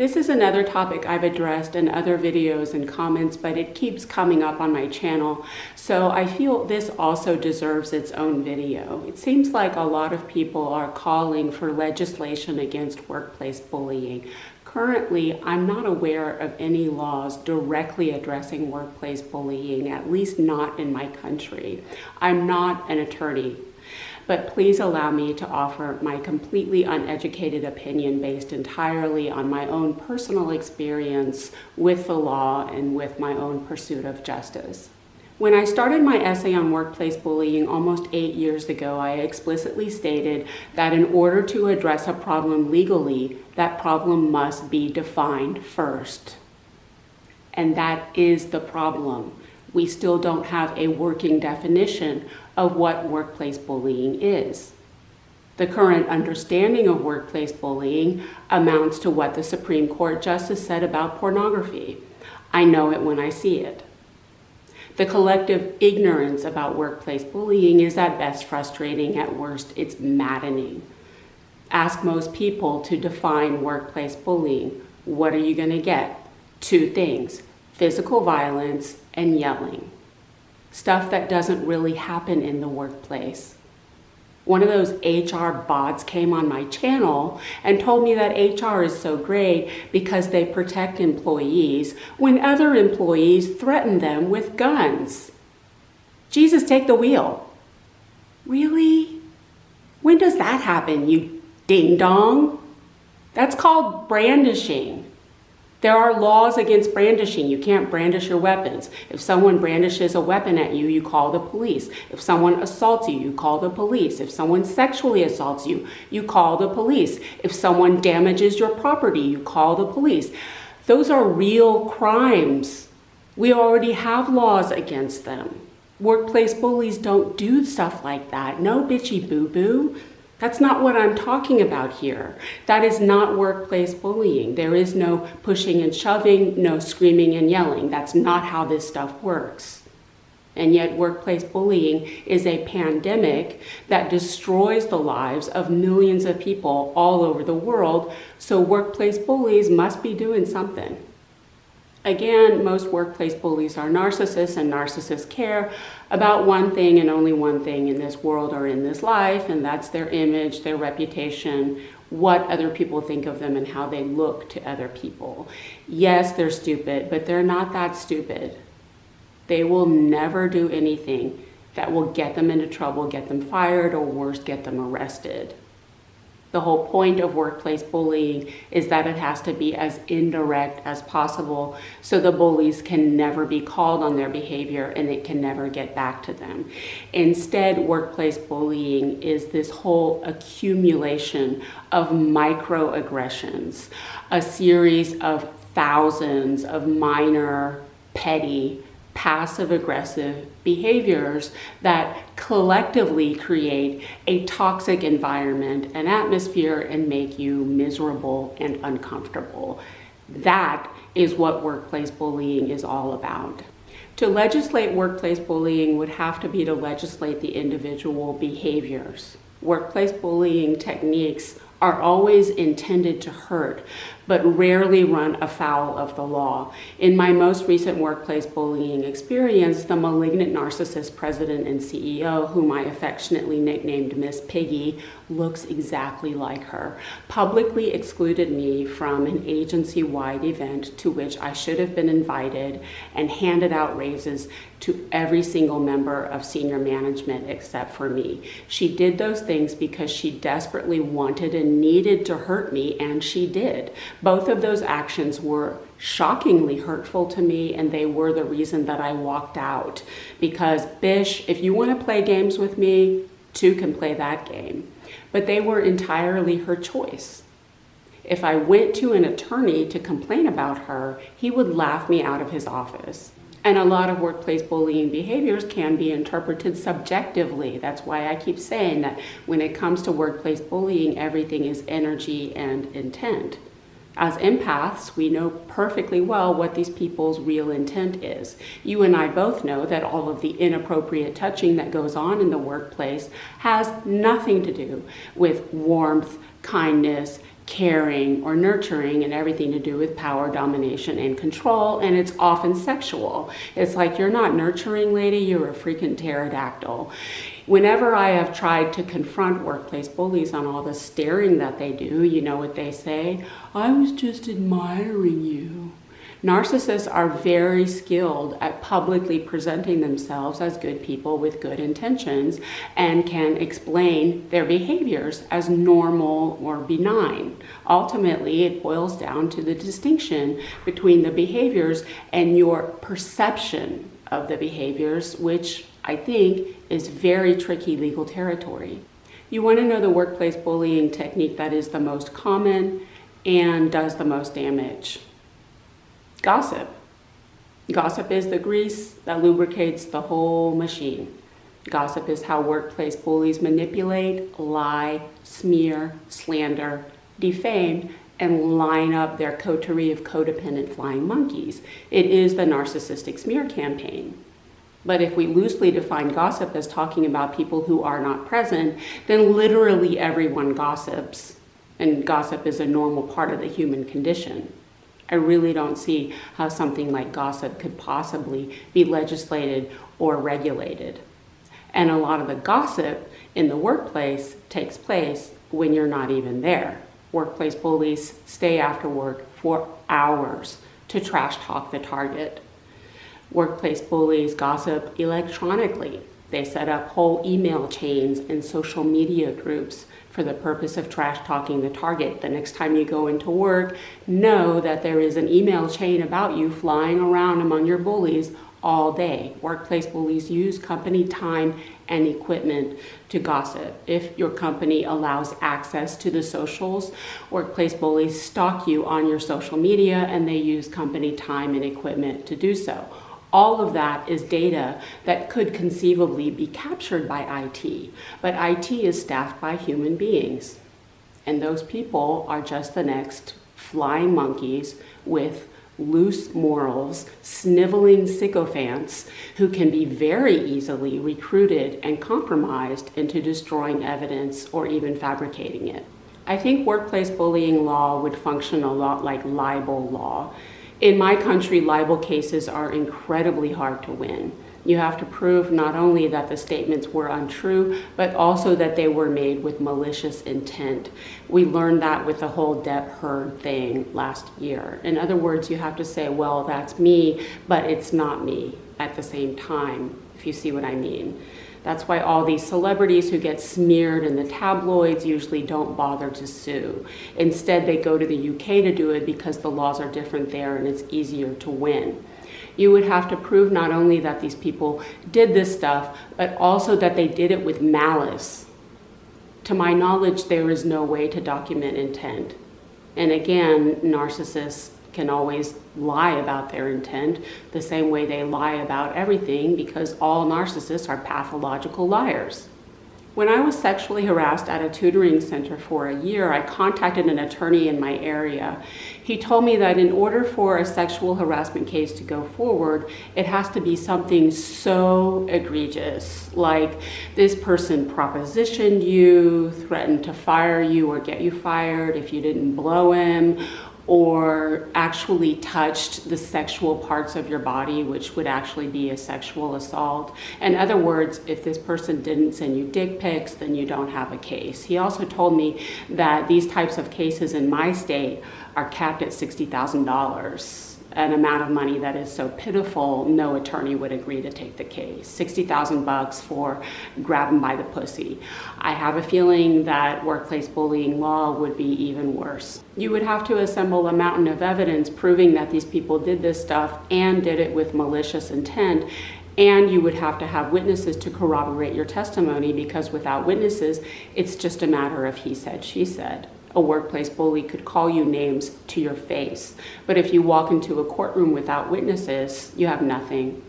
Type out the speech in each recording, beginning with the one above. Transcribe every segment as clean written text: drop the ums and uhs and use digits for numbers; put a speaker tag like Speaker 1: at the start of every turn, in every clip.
Speaker 1: This is another topic I've addressed in other videos and comments, but it keeps coming up on my channel, so I feel this also deserves its own video. It seems like a lot of people are calling for legislation against workplace bullying. Currently, I'm not aware of any laws directly addressing workplace bullying, at least not in my country. I'm not an attorney, but please allow me to offer my completely uneducated opinion based entirely on my own personal experience with the law and with my own pursuit of justice. When I started my essay on workplace bullying almost 8 years ago, I explicitly stated that in order to address a problem legally, that problem must be defined first. And that is the problem. We still don't have a working definition of what workplace bullying is. The current understanding of workplace bullying amounts to what the Supreme Court Justice said about pornography. I know it when I see it. The collective ignorance about workplace bullying is at best frustrating, at worst it's maddening. Ask most people to define workplace bullying. What are you going to get? 2 things: physical violence and yelling. Stuff that doesn't really happen in the workplace. One of those HR bots came on my channel and told me that HR is so great because they protect employees when other employees threaten them with guns. Jesus, take the wheel. Really? When does that happen, you ding-dong? That's called brandishing. There are laws against brandishing. You can't brandish your weapons. If someone brandishes a weapon at you, you call the police. If someone assaults you, you call the police. If someone sexually assaults you, you call the police. If someone damages your property, you call the police. Those are real crimes. We already have laws against them. Workplace bullies don't do stuff like that. No bitchy boo-boo. That's not what I'm talking about here. That is not workplace bullying. There is no pushing and shoving, no screaming and yelling. That's not how this stuff works. And yet workplace bullying is a pandemic that destroys the lives of millions of people all over the world, so workplace bullies must be doing something. Again, most workplace bullies are narcissists, and narcissists care about one thing and only one thing in this world or in this life, and that's their image, their reputation, what other people think of them, and how they look to other people. Yes, they're stupid, but they're not that stupid. They will never do anything that will get them into trouble, get them fired, or worse, get them arrested. The whole point of workplace bullying is that it has to be as indirect as possible, so the bullies can never be called on their behavior and it can never get back to them. Instead, workplace bullying is this whole accumulation of microaggressions, a series of thousands of minor, petty, passive-aggressive behaviors that collectively create a toxic environment, an atmosphere, and make you miserable and uncomfortable. That is what workplace bullying is all about. To legislate workplace bullying would have to be to legislate the individual behaviors. Workplace bullying techniques are always intended to hurt, but rarely run afoul of the law. In my most recent workplace bullying experience, the malignant narcissist president and CEO, whom I affectionately nicknamed Miss Piggy, looks exactly like her, publicly excluded me from an agency-wide event to which I should have been invited, and handed out raises to every single member of senior management except for me. She did those things because she desperately wanted and needed to hurt me, and she did. Both of those actions were shockingly hurtful to me, and they were the reason that I walked out. Because, bish, if you want to play games with me, 2 can play that game. But they were entirely her choice. If I went to an attorney to complain about her, he would laugh me out of his office. And a lot of workplace bullying behaviors can be interpreted subjectively. That's why I keep saying that when it comes to workplace bullying, everything is energy and intent. As empaths, we know perfectly well what these people's real intent is. You and I both know that all of the inappropriate touching that goes on in the workplace has nothing to do with warmth, kindness, caring, or nurturing, and everything to do with power, domination, and control, and it's often sexual. It's like, you're not nurturing, lady, you're a freaking pterodactyl. Whenever I have tried to confront workplace bullies on all the staring that they do, you know what they say? I was just admiring you. Narcissists are very skilled at publicly presenting themselves as good people with good intentions and can explain their behaviors as normal or benign. Ultimately, it boils down to the distinction between the behaviors and your perception of the behaviors, which I think is very tricky legal territory. You want to know the workplace bullying technique that is the most common and does the most damage. Gossip. Gossip is the grease that lubricates the whole machine. Gossip is how workplace bullies manipulate, lie, smear, slander, defame, and line up their coterie of codependent flying monkeys. It is the narcissistic smear campaign. But if we loosely define gossip as talking about people who are not present, then literally everyone gossips, and gossip is a normal part of the human condition. I really don't see how something like gossip could possibly be legislated or regulated. And a lot of the gossip in the workplace takes place when you're not even there. Workplace bullies stay after work for hours to trash talk the target. Workplace bullies gossip electronically. They set up whole email chains and social media groups for the purpose of trash talking the target. The next time you go into work, know that there is an email chain about you flying around among your bullies all day. Workplace bullies use company time and equipment to gossip. If your company allows access to the socials, workplace bullies stalk you on your social media, and they use company time and equipment to do so. All of that is data that could conceivably be captured by IT, but IT is staffed by human beings. And those people are just the next flying monkeys with loose morals, sniveling sycophants who can be very easily recruited and compromised into destroying evidence or even fabricating it. I think workplace bullying law would function a lot like libel law. In my country, libel cases are incredibly hard to win. You have to prove not only that the statements were untrue, but also that they were made with malicious intent. We learned that with the whole Depp Heard thing last year. In other words, you have to say, well, that's me, but it's not me at the same time, if you see what I mean. That's why all these celebrities who get smeared in the tabloids usually don't bother to sue. Instead, they go to the UK to do it because the laws are different there and it's easier to win. You would have to prove not only that these people did this stuff, but also that they did it with malice. To my knowledge, there is no way to document intent. And again, narcissists can always lie about their intent the same way they lie about everything, because all narcissists are pathological liars. When I was sexually harassed at a tutoring center for a year, I contacted an attorney in my area. He told me that in order for a sexual harassment case to go forward, it has to be something so egregious, like this person propositioned you, threatened to fire you or get you fired if you didn't blow him, or actually touched the sexual parts of your body, which would actually be a sexual assault. In other words, if this person didn't send you dick pics, then you don't have a case. He also told me that these types of cases in my state are capped at $60,000, an amount of money that is so pitiful, no attorney would agree to take the case. $60,000 for grab them by the pussy. I have a feeling that workplace bullying law would be even worse. You would have to assemble a mountain of evidence proving that these people did this stuff and did it with malicious intent. And you would have to have witnesses to corroborate your testimony, because without witnesses, it's just a matter of he said, she said. A workplace bully could call you names to your face, but if you walk into a courtroom without witnesses, you have nothing.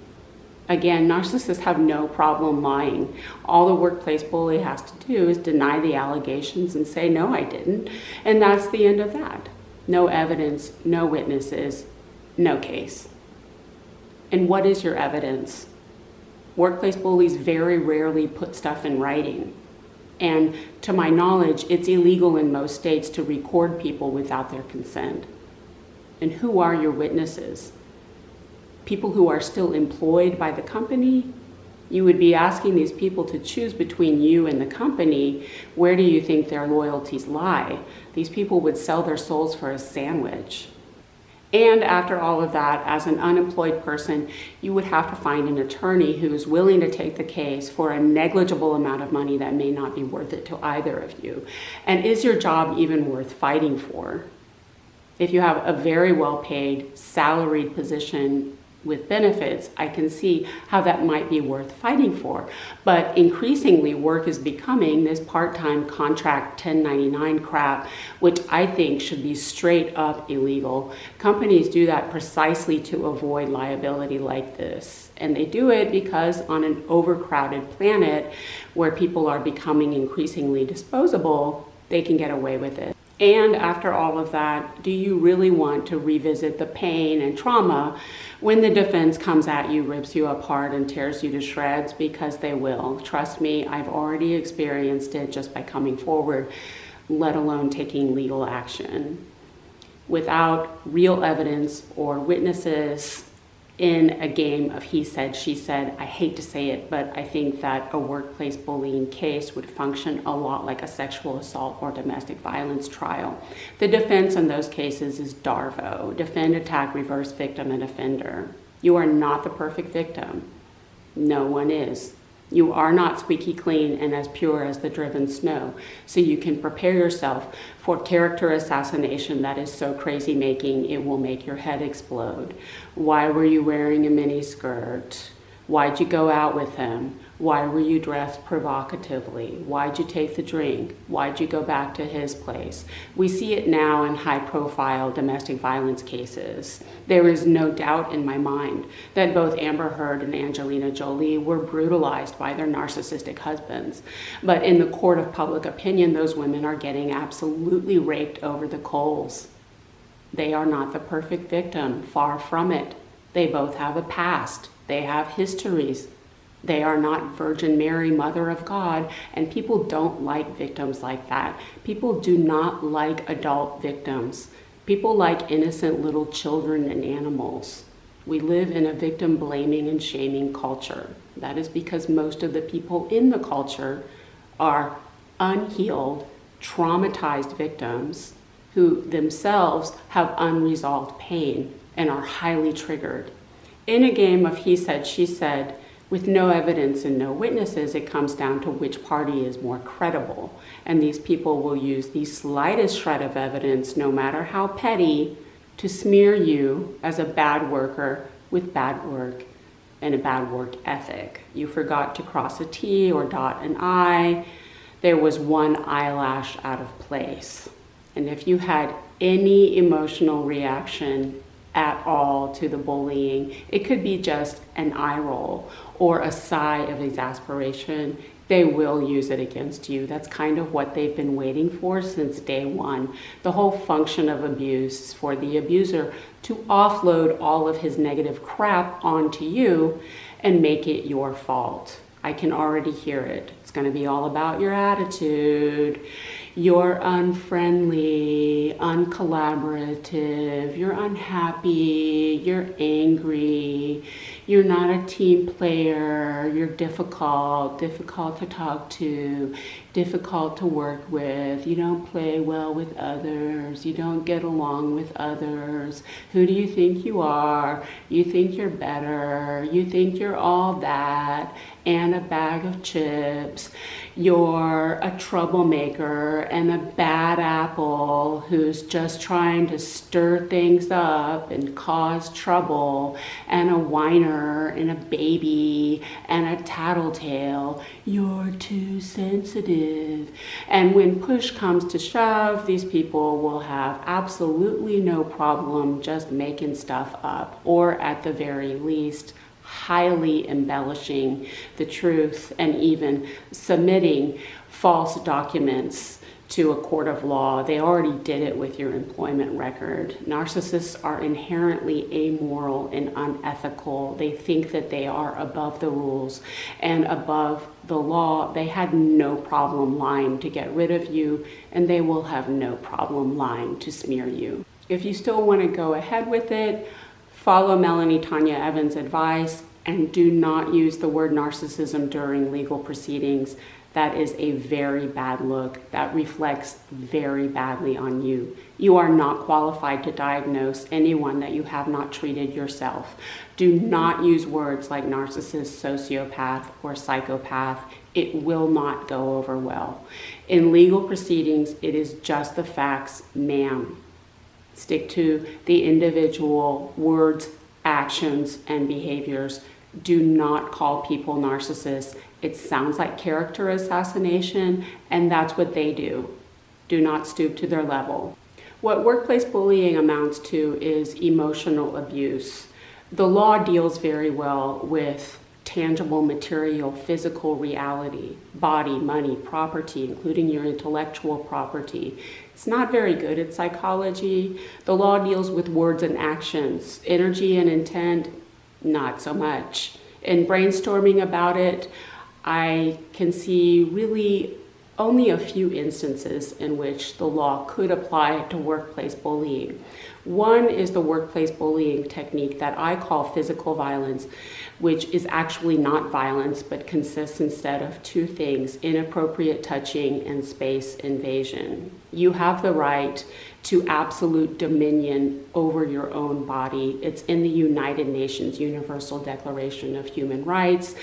Speaker 1: Again, narcissists have no problem lying. All the workplace bully has to do is deny the allegations and say, no, I didn't. And that's the end of that. No evidence, no witnesses, no case. And what is your evidence? Workplace bullies very rarely put stuff in writing. And to my knowledge, it's illegal in most states to record people without their consent. And who are your witnesses? People who are still employed by the company? You would be asking these people to choose between you and the company. Where do you think their loyalties lie? These people would sell their souls for a sandwich. And after all of that, as an unemployed person, you would have to find an attorney who is willing to take the case for a negligible amount of money that may not be worth it to either of you. And is your job even worth fighting for? If you have a very well-paid, salaried position with benefits, I can see how that might be worth fighting for. But increasingly, work is becoming this part-time contract 1099 crap, which I think should be straight up illegal. Companies do that precisely to avoid liability like this. And they do it because on an overcrowded planet where people are becoming increasingly disposable, they can get away with it. And after all of that, do you really want to revisit the pain and trauma when the defense comes at you, rips you apart, and tears you to shreds? Because they will. Trust me, I've already experienced it just by coming forward, let alone taking legal action. Without real evidence or witnesses in a game of he said, she said, I hate to say it, but I think that a workplace bullying case would function a lot like a sexual assault or domestic violence trial. The defense in those cases is DARVO, defend, attack, reverse, victim, and offender. You are not the perfect victim. No one is. You are not squeaky clean and as pure as the driven snow. So you can prepare yourself for character assassination that is so crazy making it will make your head explode. Why were you wearing a mini skirt? Why'd you go out with him? Why were you dressed provocatively? Why'd you take the drink? Why'd you go back to his place? We see it now in high-profile domestic violence cases. There is no doubt in my mind that both Amber Heard and Angelina Jolie were brutalized by their narcissistic husbands. But in the court of public opinion, those women are getting absolutely raked over the coals. They are not the perfect victim, far from it. They both have a past. They have histories. They are not Virgin Mary, Mother of God, and people don't like victims like that. People do not like adult victims. People like innocent little children and animals. We live in a victim blaming and shaming culture. That is because most of the people in the culture are unhealed, traumatized victims who themselves have unresolved pain and are highly triggered. In a game of he said, she said, with no evidence and no witnesses, it comes down to which party is more credible. And these people will use the slightest shred of evidence, no matter how petty, to smear you as a bad worker with bad work and a bad work ethic. You forgot to cross a T or dot an I. There was one eyelash out of place. And if you had any emotional reaction at all to the bullying, it could be just an eye roll or a sigh of exasperation, they will use it against you. That's kind of what they've been waiting for since day one. The whole function of abuse is for the abuser to offload all of his negative crap onto you and make it your fault. I can already hear it. It's going to be all about your attitude. You're unfriendly, uncollaborative, you're unhappy, you're angry, you're not a team player, you're difficult to talk to, difficult to work with, you don't play well with others, you don't get along with others. Who do you think you are? You think you're better, you think you're all that, and a bag of chips. You're a troublemaker and a bad apple who's just trying to stir things up and cause trouble, and a whiner and a baby and a tattletale. You're too sensitive. And when push comes to shove, these people will have absolutely no problem just making stuff up, or at the very least, highly embellishing the truth and even submitting false documents to a court of law. They already did it with your employment record. Narcissists are inherently amoral and unethical. They think that they are above the rules and above the law. They had no problem lying to get rid of you, and they will have no problem lying to smear you. If you still want to go ahead with it, follow Melanie Tanya Evans' advice and do not use the word narcissism during legal proceedings. That is a very bad look. That reflects very badly on you. You are not qualified to diagnose anyone that you have not treated yourself. Do not use words like narcissist, sociopath, or psychopath. It will not go over well. In legal proceedings, it is just the facts, ma'am. Stick to the individual words, actions, and behaviors. Do not call people narcissists. It sounds like character assassination, and that's what they do. Do not stoop to their level. What workplace bullying amounts to is emotional abuse. The law deals very well with tangible, material, physical reality, body, money, property, including your intellectual property. It's not very good at psychology. The law deals with words and actions. Energy and intent, not so much. In brainstorming about it, I can see really only a few instances in which the law could apply to workplace bullying. One is the workplace bullying technique that I call physical violence, which is actually not violence, but consists instead of two things: inappropriate touching and space invasion. You have the right to absolute dominion over your own body. It's in the United Nations Universal Declaration of Human Rights.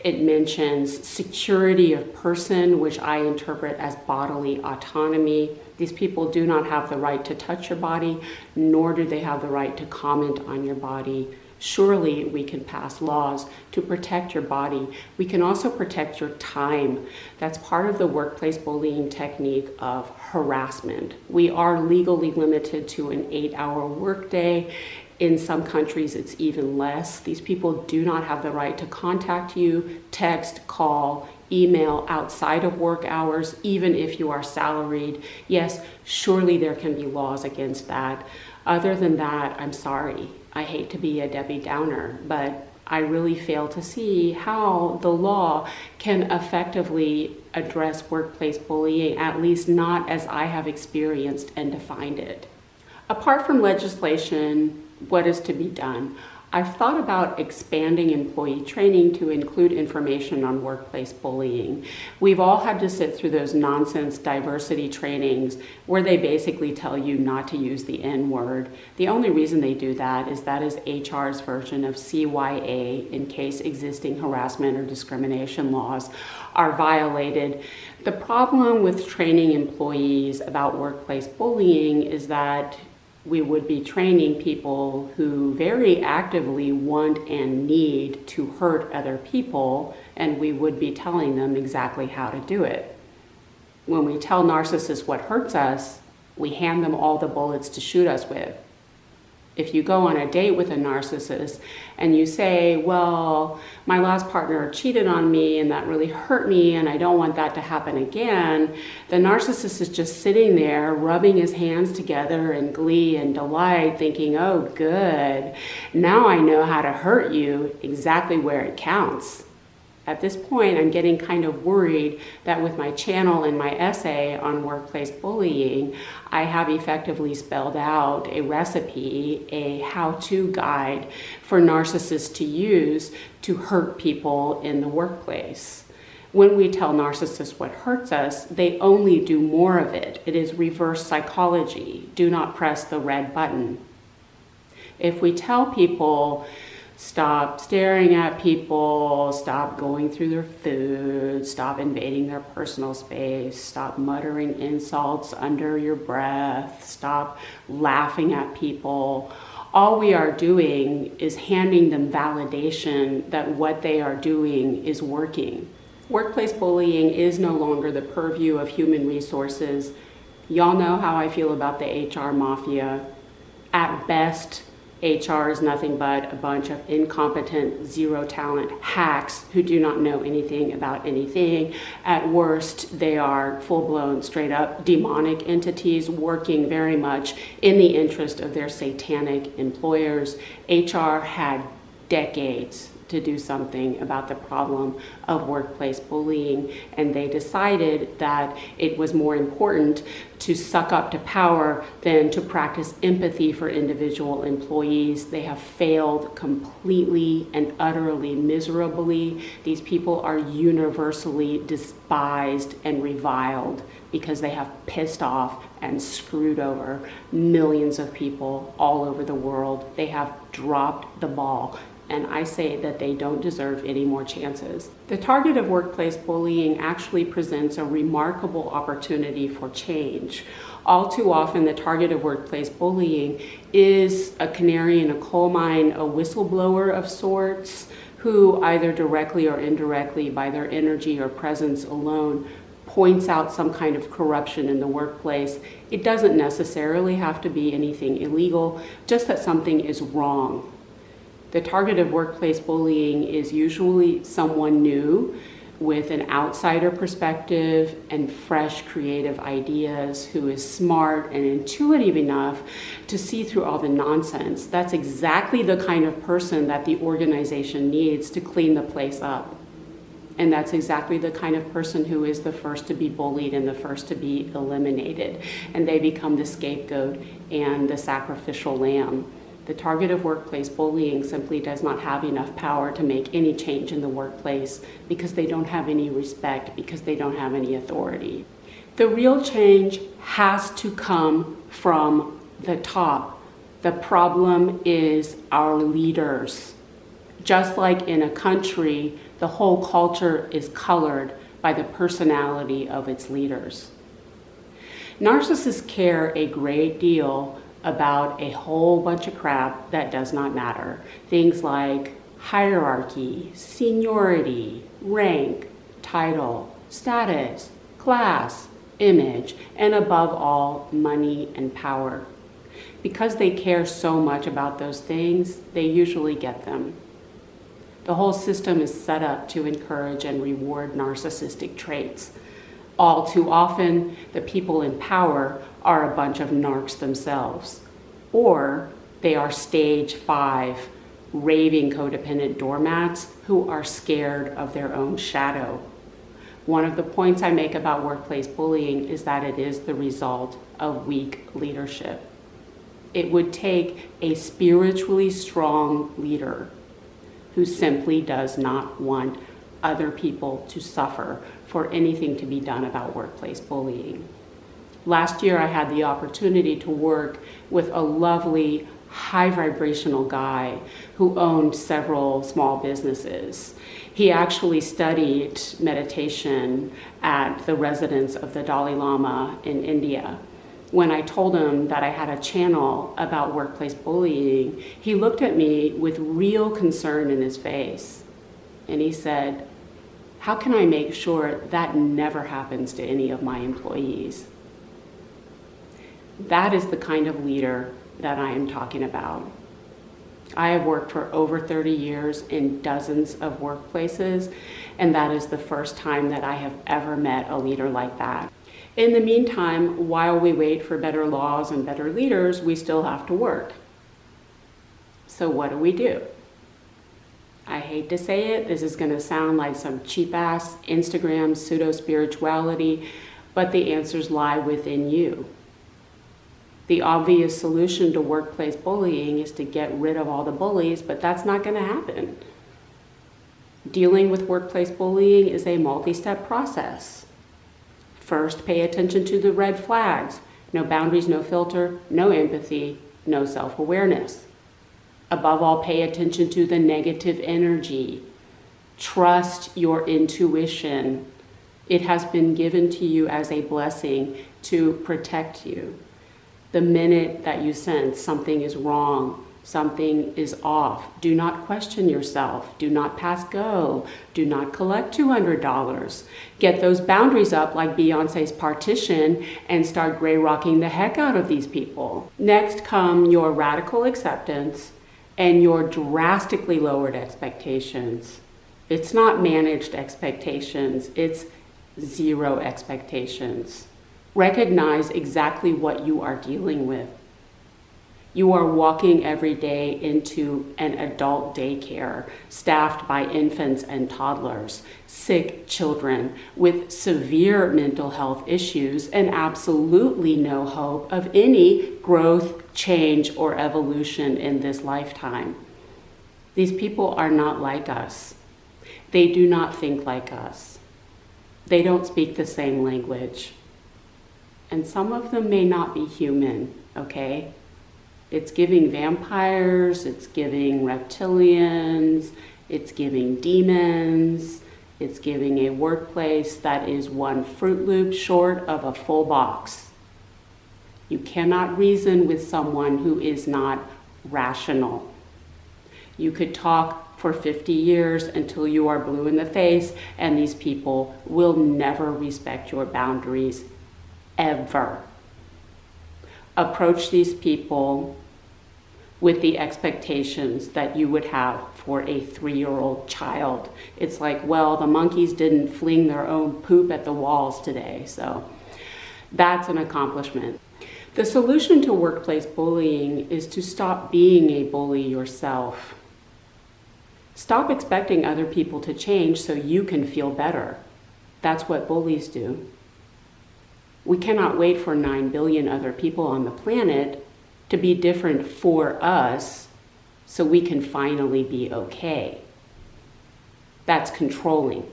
Speaker 1: It mentions security of person, which I interpret as bodily autonomy. These people do not have the right to touch your body, nor do they have the right to comment on your body. Surely we can pass laws to protect your body. We can also protect your time. That's part of the workplace bullying technique of harassment. We are legally limited to an 8-hour workday. In some countries, it's even less. These people do not have the right to contact you, text, call, email outside of work hours, even if you are salaried. Yes, surely there can be laws against that. Other than that, I'm sorry. I hate to be a Debbie Downer, but I really fail to see how the law can effectively address workplace bullying, at least not as I have experienced and defined it. Apart from legislation, what is to be done? I've thought about expanding employee training to include information on workplace bullying. We've all had to sit through those nonsense diversity trainings where they basically tell you not to use the N-word. The only reason they do that is HR's version of CYA in case existing harassment or discrimination laws are violated. The problem with training employees about workplace bullying is that we would be training people who very actively want and need to hurt other people, and we would be telling them exactly how to do it. When we tell narcissists what hurts us, we hand them all the bullets to shoot us with. If you go on a date with a narcissist and you say, well, my last partner cheated on me and that really hurt me and I don't want that to happen again, the narcissist is just sitting there rubbing his hands together in glee and delight, thinking, oh, good, now I know how to hurt you exactly where it counts. At this point, I'm getting kind of worried that with my channel and my essay on workplace bullying, I have effectively spelled out a recipe, a how-to guide for narcissists to use to hurt people in the workplace. When we tell narcissists what hurts us, they only do more of it. It is reverse psychology. Do not press the red button. If we tell people, stop staring at people, stop going through their food, stop invading their personal space, stop muttering insults under your breath, stop laughing at people, all we are doing is handing them validation that what they are doing is working. Workplace bullying is no longer the purview of human resources. Y'all know how I feel about the HR mafia. At best, HR is nothing but a bunch of incompetent, zero talent hacks who do not know anything about anything. At worst, they are full-blown, straight up demonic entities working very much in the interest of their satanic employers. HR had decades to do something about the problem of workplace bullying, and they decided that it was more important to suck up to power than to practice empathy for individual employees. They have failed completely and utterly miserably. These people are universally despised and reviled because they have pissed off and screwed over millions of people all over the world. They have dropped the ball. And I say that they don't deserve any more chances. The target of workplace bullying actually presents a remarkable opportunity for change. All too often, the target of workplace bullying is a canary in a coal mine, a whistleblower of sorts, who either directly or indirectly, by their energy or presence alone, points out some kind of corruption in the workplace. It doesn't necessarily have to be anything illegal, just that something is wrong. The target of workplace bullying is usually someone new with an outsider perspective and fresh creative ideas, who is smart and intuitive enough to see through all the nonsense. That's exactly the kind of person that the organization needs to clean the place up. And that's exactly the kind of person who is the first to be bullied and the first to be eliminated. And they become the scapegoat and the sacrificial lamb. The target of workplace bullying simply does not have enough power to make any change in the workplace because they don't have any respect, because they don't have any authority. The real change has to come from the top. The problem is our leaders. Just like in a country, the whole culture is colored by the personality of its leaders. Narcissists care a great deal about a whole bunch of crap that does not matter. Things like hierarchy, seniority, rank, title, status, class, image, and above all, money and power. Because they care so much about those things, they usually get them. The whole system is set up to encourage and reward narcissistic traits. All too often, the people in power are a bunch of narcs themselves, or they are stage 5, raving codependent doormats who are scared of their own shadow. One of the points I make about workplace bullying is that it is the result of weak leadership. It would take a spiritually strong leader who simply does not want other people to suffer for anything to be done about workplace bullying. Last year, I had the opportunity to work with a lovely, high vibrational guy who owned several small businesses. He actually studied meditation at the residence of the Dalai Lama in India. When I told him that I had a channel about workplace bullying, he looked at me with real concern in his face. And he said, "How can I make sure that never happens to any of my employees?" That is the kind of leader that I am talking about. I have worked for over 30 years in dozens of workplaces, and that is the first time that I have ever met a leader like that. In the meantime, while we wait for better laws and better leaders, we still have to work. So what do? I hate to say it, this is going to sound like some cheap-ass Instagram pseudo-spirituality, but the answers lie within you. The obvious solution to workplace bullying is to get rid of all the bullies, but that's not going to happen. Dealing with workplace bullying is a multi-step process. First, pay attention to the red flags. No boundaries, no filter, no empathy, no self-awareness. Above all, pay attention to the negative energy. Trust your intuition. It has been given to you as a blessing to protect you. The minute that you sense something is wrong, something is off. Do not question yourself. Do not pass go. Do not collect $200. Get those boundaries up like Beyonce's Partition and start gray rocking the heck out of these people. Next come your radical acceptance and your drastically lowered expectations. It's not managed expectations, it's zero expectations. Recognize exactly what you are dealing with. You are walking every day into an adult daycare staffed by infants and toddlers, sick children with severe mental health issues and absolutely no hope of any growth, change, or evolution in this lifetime. These people are not like us. They do not think like us. They don't speak the same language. And some of them may not be human, okay? It's giving vampires, it's giving reptilians, it's giving demons, it's giving a workplace that is one Fruit Loop short of a full box. You cannot reason with someone who is not rational. You could talk for 50 years until you are blue in the face, and these people will never respect your boundaries, ever. Approach these people with the expectations that you would have for a 3-year-old child. It's like, well, the monkeys didn't fling their own poop at the walls today, so that's an accomplishment. The solution to workplace bullying is to stop being a bully yourself. Stop expecting other people to change so you can feel better. That's what bullies do. We cannot wait for 9 billion other people on the planet to be different for us so we can finally be okay. That's controlling.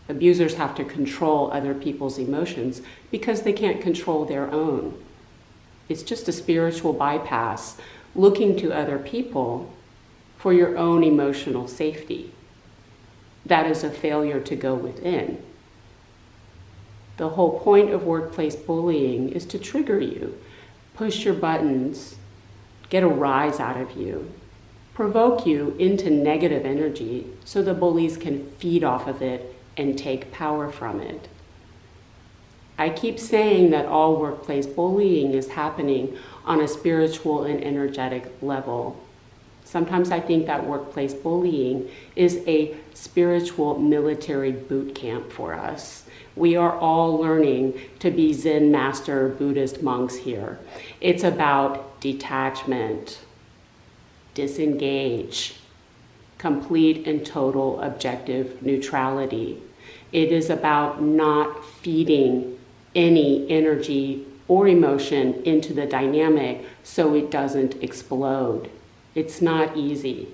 Speaker 1: Abusers have to control other people's emotions because they can't control their own. It's just a spiritual bypass, looking to other people for your own emotional safety. That is a failure to go within. The whole point of workplace bullying is to trigger you, push your buttons, get a rise out of you, provoke you into negative energy so the bullies can feed off of it and take power from it. I keep saying that all workplace bullying is happening on a spiritual and energetic level. Sometimes I think that workplace bullying is a spiritual military boot camp for us. We are all learning to be Zen master Buddhist monks here. It's about detachment, disengage, complete and total objective neutrality. It is about not feeding any energy or emotion into the dynamic so it doesn't explode. It's not easy,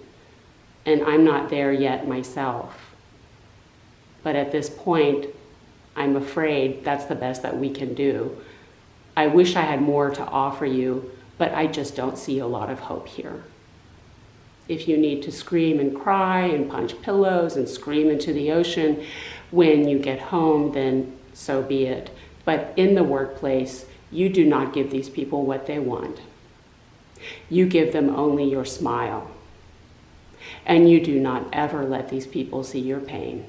Speaker 1: and I'm not there yet myself. But at this point, I'm afraid that's the best that we can do. I wish I had more to offer you, but I just don't see a lot of hope here. If you need to scream and cry and punch pillows and scream into the ocean when you get home, then so be it. But in the workplace, you do not give these people what they want. You give them only your smile. And you do not ever let these people see your pain.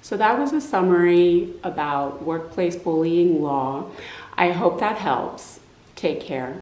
Speaker 1: So that was a summary about workplace bullying law. I hope that helps. Take care.